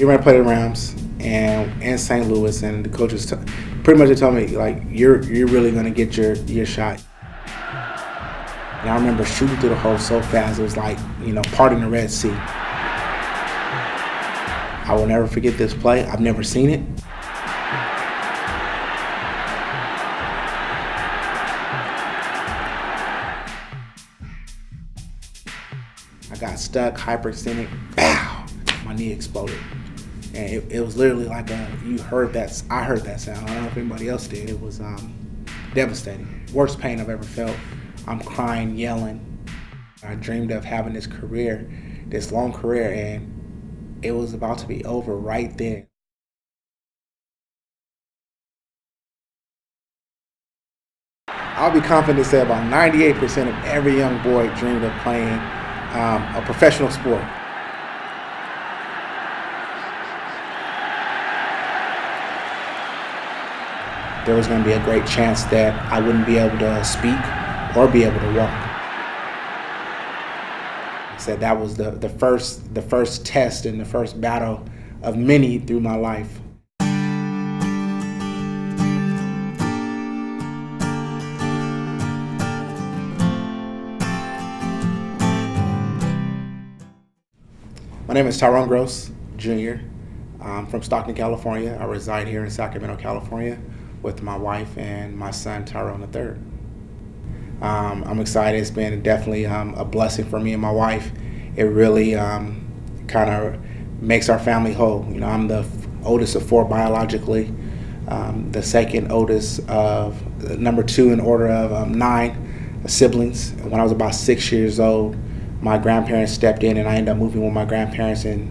You ran play the Rams and in St. Louis, and the coaches pretty much told me like you're really gonna get your shot. And I remember shooting through the hole so fast it was like parting the Red Sea. I will never forget this play. I've never seen it. I got stuck, hyperextended, pow! My knee exploded. And it was literally like I heard that sound. I don't know if anybody else did. It was devastating. Worst pain I've ever felt. I'm crying, yelling. I dreamed of having this career, this long career, and it was about to be over right then. I'll be confident to say about 98% of every young boy dreamed of playing a professional sport. There was going to be a great chance that I wouldn't be able to speak or be able to walk. I said that was the first test and the first battle of many through my life. My name is Tyronne Gross, Jr. I'm from Stockton, California. I reside here in Sacramento, California, with my wife and my son, Tyronne III. I'm excited. It's been definitely a blessing for me and my wife. It really kind of makes our family whole. I'm the oldest of 4 biologically, the second oldest of number 2 in order of 9 siblings. When I was about 6 years old, my grandparents stepped in and I ended up moving with my grandparents. And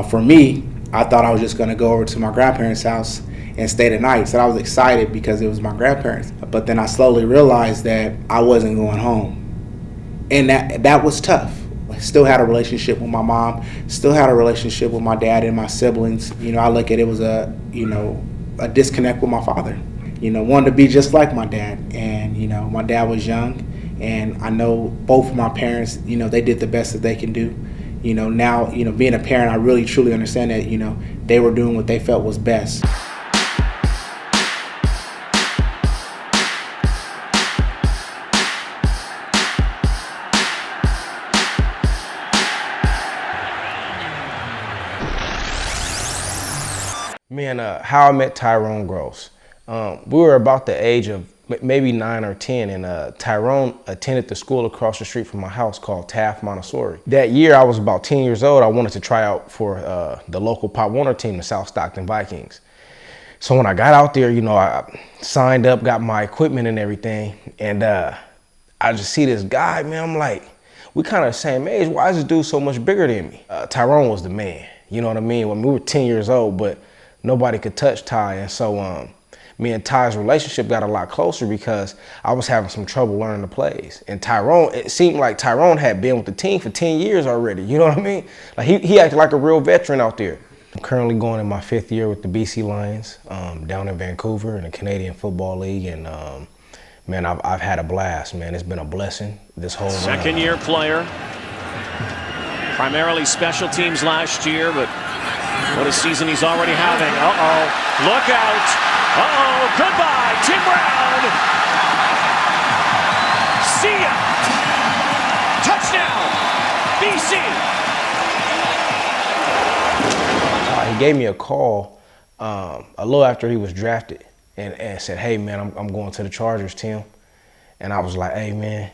for me, I thought I was just going to go over to my grandparents' house and stay the night. So I was excited because it was my grandparents. But then I slowly realized that I wasn't going home. And that was tough. I still had a relationship with my mom, still had a relationship with my dad and my siblings. I look at it was a disconnect with my father. Wanted to be just like my dad. And, my dad was young. And I know both of my parents, they did the best that they can do. Now, being a parent, I really truly understand that, they were doing what they felt was best. Me and how I met Tyronne Gross. We were about the age of maybe 9 or 10, and Tyronne attended the school across the street from my house called Taft Montessori. That year, I was about 10 years old. I wanted to try out for the local Pop Warner team, the South Stockton Vikings. So when I got out there, I signed up, got my equipment and everything, and I just see this guy, man. I'm like, we kind of the same age. Why is this dude so much bigger than me? Tyronne was the man. You know what I mean? When we were 10 years old, but nobody could touch Ty, and so me and Ty's relationship got a lot closer because I was having some trouble learning the plays. And Tyronne, it seemed like Tyronne had been with the team for 10 years already. You know what I mean? Like he acted like a real veteran out there. I'm currently going in my 5th year with the BC Lions down in Vancouver in the Canadian Football League. And man, I've had a blast, man. It's been a blessing this whole run. Second-year player, primarily special teams last year, but what a season he's already having. Uh-oh, look out. Uh-oh, goodbye, Tim Brown. See ya. Touchdown, BC. He gave me a call a little after he was drafted and said, hey, man, I'm going to the Chargers, Tim. And I was like, hey, man,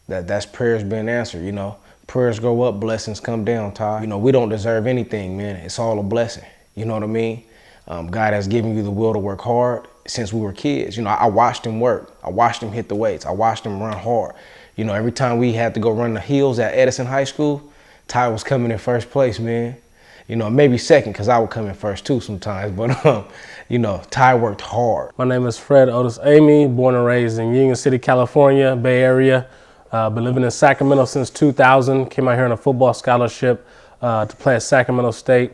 that's prayers being answered, Prayers go up, blessings come down, Ty. We don't deserve anything, man. It's all a blessing. You know what I mean? God has given you the will to work hard since we were kids. I watched him work. I watched him hit the weights. I watched him run hard. Every time we had to go run the hills at Edison High School, Ty was coming in first place, man. Maybe second because I would come in first too sometimes. But, Ty worked hard. My name is Fred Otis Amy, born and raised in Union City, California, Bay Area. Been living in Sacramento since 2000. Came out here on a football scholarship to play at Sacramento State.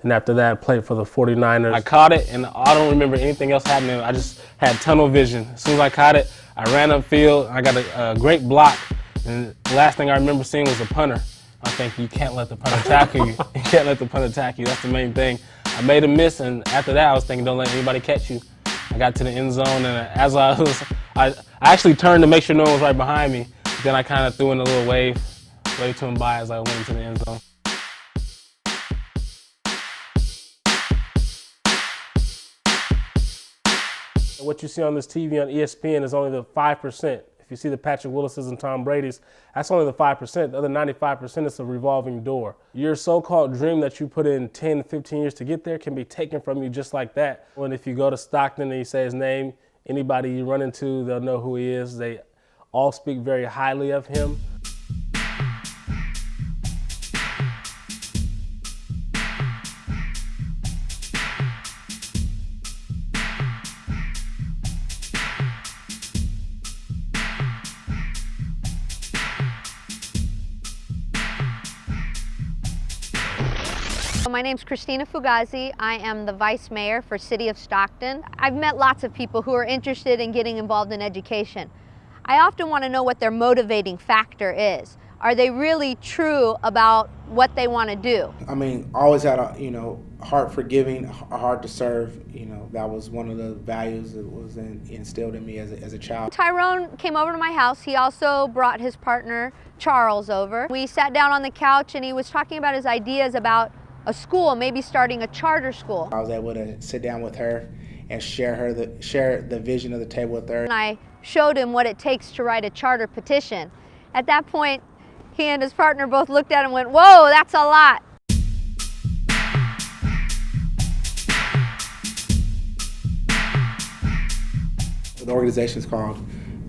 And after that, I played for the 49ers. I caught it, and I don't remember anything else happening. I just had tunnel vision. As soon as I caught it, I ran upfield. I got a great block. And the last thing I remember seeing was a punter. I think you can't let the punter tackle you. You can't let the punter tackle you. That's the main thing. I made a miss, and after that, I was thinking, don't let anybody catch you. I got to the end zone, and as I actually turned to make sure no one was right behind me. Then I kind of threw in a little wave to him by as I went into the end zone. What you see on this TV on ESPN is only the 5%. If you see the Patrick Willis's and Tom Brady's, that's only the 5%. The other 95% is a revolving door. Your so-called dream that you put in 10, 15 years to get there can be taken from you just like that. And if you go to Stockton and you say his name, anybody you run into, they'll know who he is. They all speak very highly of him. My name's Christina Fugazi. I am the Vice Mayor for City of Stockton. I've met lots of people who are interested in getting involved in education. I often want to know what their motivating factor is. Are they really true about what they want to do? I mean, always had a heart for giving, a heart to serve. That was one of the values that was instilled in me as a child. Tyronne came over to my house. He also brought his partner Charles over. We sat down on the couch and he was talking about his ideas about a school, maybe starting a charter school. I was able to sit down with her and share the vision of the table with her. And I showed him what it takes to write a charter petition. At that point, he and his partner both looked at him and went, "Whoa, that's a lot." The organization is called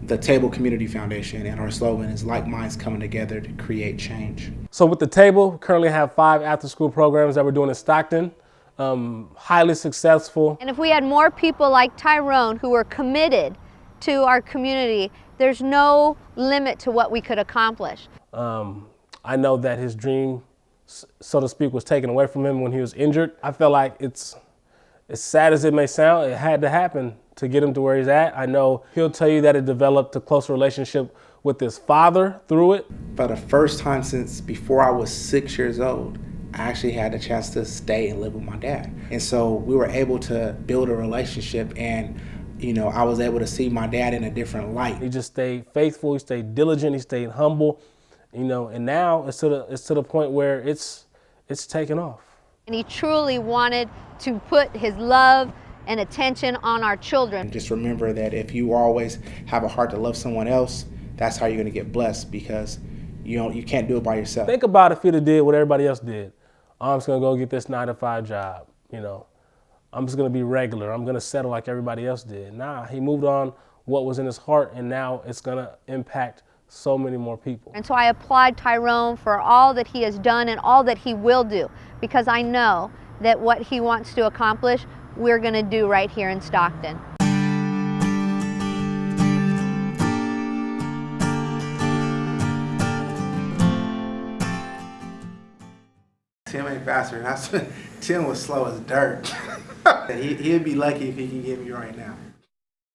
the Table Community Foundation, and our slogan is "Like minds coming together to create change." So with the Table, we currently have 5 after-school programs that we're doing in Stockton, highly successful. And if we had more people like Tyronne who were committed to our community, there's no limit to what we could accomplish. I know that his dream, so to speak, was taken away from him when he was injured. I feel like it's, as sad as it may sound, it had to happen to get him to where he's at. I know he'll tell you that it developed a closer relationship with his father through it. For the first time since before I was 6 years old, I actually had the chance to stay and live with my dad. And so we were able to build a relationship, and I was able to see my dad in a different light. He just stayed faithful, he stayed diligent, he stayed humble, and now it's to the point where it's taken off. And he truly wanted to put his love and attention on our children. Just remember that if you always have a heart to love someone else, that's how you're going to get blessed, because you can't do it by yourself. Think about if he'd have did what everybody else did. I'm just going to go get this 9-to-5 job, I'm just going to be regular. I'm going to settle like everybody else did. Nah, he moved on what was in his heart, and now it's going to impact so many more people. And so I applaud Tyronne for all that he has done and all that he will do, because I know that what he wants to accomplish, we're going to do right here in Stockton. Tim ain't faster. Tim was slow as dirt. He'd be lucky if he could get me right now.